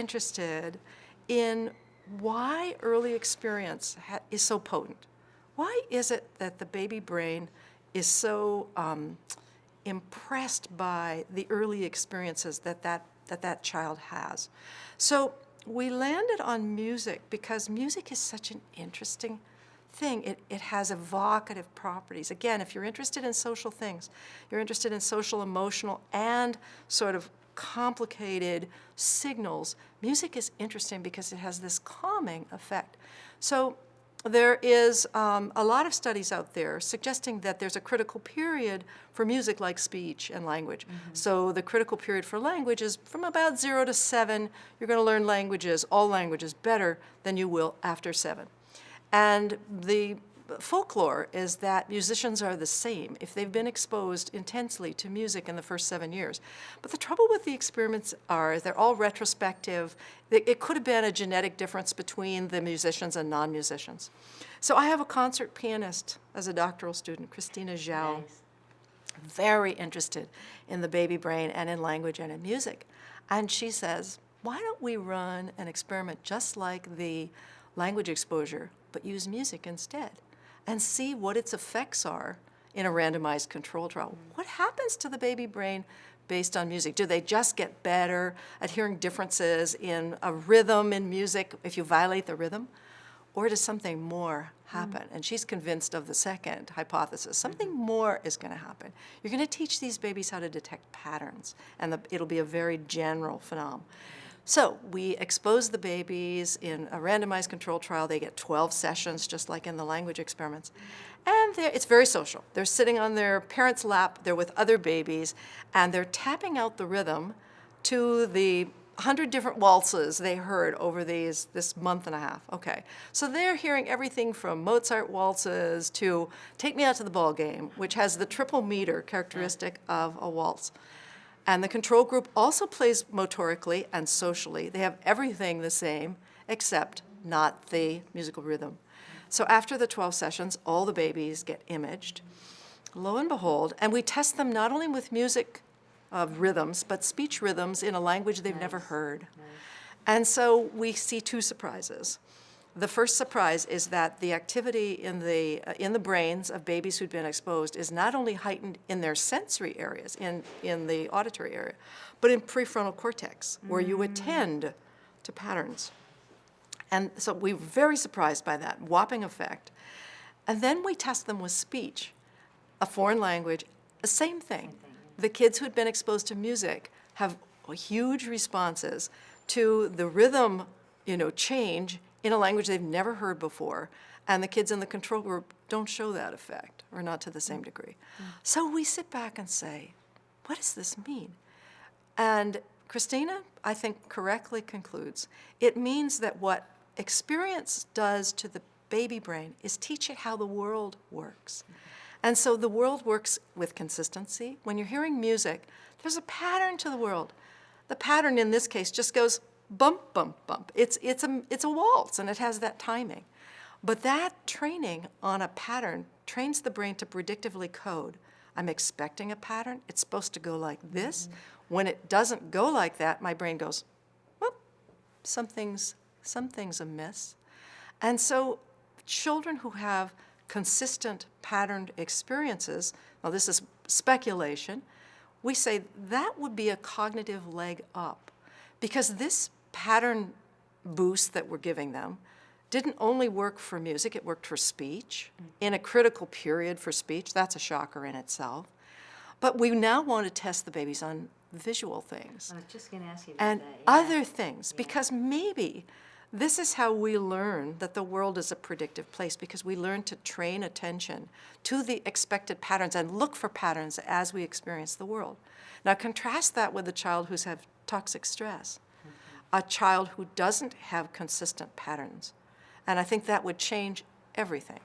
interested in why early experience is so potent. Why is it that the baby brain is so impressed by the early experiences that child has? So we landed on music because music is such an interesting thing. It has evocative properties. Again, if you're interested in social things, you're interested in social, emotional, and sort of complicated signals, music is interesting because it has this calming effect. So there is a lot of studies out there suggesting that there's a critical period for music like speech and language. So the critical period for language is from about 0 to 7. You're going to learn languages, all languages, better than you will after 7. And the folklore is that musicians are the same if they've been exposed intensely to music in the first 7 years. But the trouble with the experiments are they're all retrospective. It could have been a genetic difference between the musicians and non-musicians. So I have a concert pianist as a doctoral student, Christina Zhao, Nice. very interested in the baby brain and in language and in music. And she says, why don't we run an experiment just like the language exposure, but use music instead, and see what its effects are in a randomized control trial. What happens to the baby brain based on music? Do they just get better at hearing differences in a rhythm in music if you violate the rhythm? Or does something more happen? And she's convinced of the second hypothesis. Something more is going to happen. You're going to teach these babies how to detect patterns, and it'll be a very general phenomenon. So we expose the babies in a randomized control trial. They get 12 sessions, just like in the language experiments. And it's very social. They're sitting on their parents' lap. They're with other babies, and they're tapping out the rhythm to the 100 different waltzes they heard over this month and a half. Okay, so they're hearing everything from Mozart waltzes to Take Me Out to the Ball Game, which has the triple meter characteristic of a waltz. And the control group also plays motorically and socially. They have everything the same, except not the musical rhythm. So after the 12 sessions, all the babies get imaged. Lo and behold, and we test them not only with music rhythms, but speech rhythms in a language they've never heard. And so we see two surprises. The first surprise is that the activity in the brains of babies who'd been exposed is not only heightened in their sensory areas, in the auditory area, but in prefrontal cortex, where you attend to patterns. And so we were very surprised by that whopping effect. And then we test them with speech, a foreign language, the same thing. The kids who'd been exposed to music have huge responses to the rhythm, change in a language they've never heard before, and the kids in the control group don't show that effect, or not to the same degree. So we sit back and say, what does this mean? And Christina, I think, correctly concludes, it means that what experience does to the baby brain is teach it how the world works. And so the world works with consistency. When you're hearing music, there's a pattern to the world. The pattern in this case just goes bump, bump, bump. It's a waltz, and it has that timing. But that training on a pattern trains the brain to predictively code. I'm expecting a pattern. It's supposed to go like this. When it doesn't go like that, my brain goes, well, something's amiss. And so children who have consistent patterned experiences, now this is speculation, we say that would be a cognitive leg up, because this pattern boost that we're giving them didn't only work for music, it worked for speech, in a critical period for speech. That's a shocker in itself. But we now want to test the babies on visual things. I was just going to ask you about And that. Yeah. other things, because maybe this is how we learn that the world is a predictive place, because we learn to train attention to the expected patterns and look for patterns as we experience the world. Now contrast that with a child who's had toxic stress, a child who doesn't have consistent patterns. And I think that would change everything.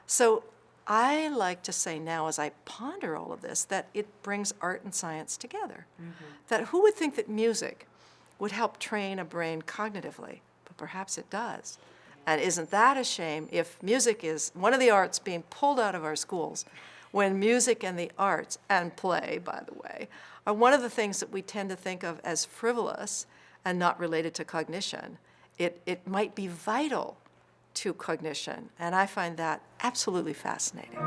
So I like to say now, as I ponder all of this, that it brings art and science together. That who would think that music would help train a brain cognitively? But perhaps it does. And isn't that a shame if music is one of the arts being pulled out of our schools, when music and the arts, and play, by the way, are one of the things that we tend to think of as frivolous and not related to cognition. It might be vital to cognition, and I find that absolutely fascinating.